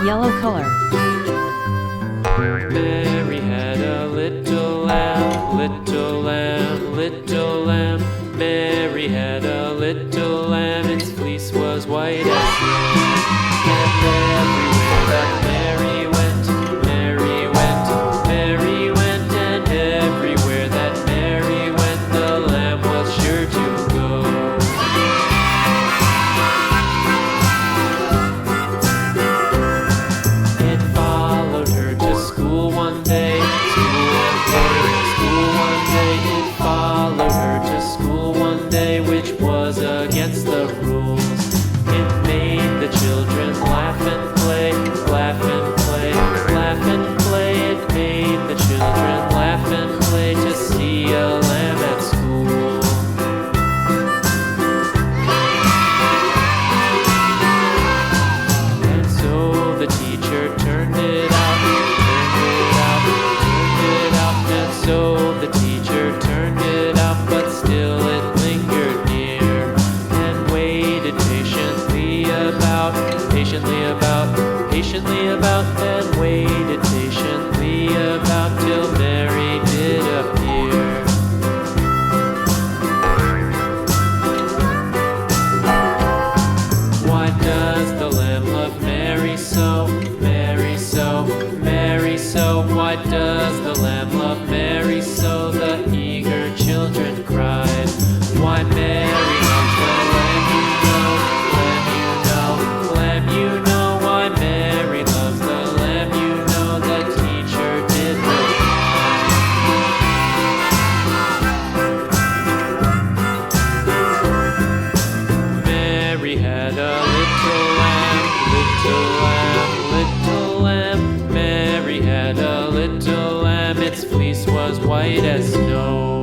yellow color. Mary had a little lamb, little lamb, little lamb. Mary had a little lamb, its fleece was white as snow. And everywhere that Mary went, Mary went, Mary went, and everywhere that Mary went, the lamb was sure to go. It followed her to school one day, school one day. It followed her to school one day, which was against the rules. It made the children laugh and play, laugh and play, laugh and play. It made the children laugh and play to see a lamb at school. And so the teacher turned it out, turned it out, turned it out. And so the teacher turned it out, but still it lingered near and waited patiently about, patiently about, patiently about, and waited patiently about till Mary did appear. Why does the lamb love Mary so, Mary so, Mary so? Why does the lamb love Mary so? The eager children cried. Why Mary loves the lamb, you know, lamb, you know, lamb, you know. Why Mary loves the lamb, you know, the teacher did reply. Mary had a little lamb, little lamb, little lamb. Mary had a little lamb, its fleece was white as snow.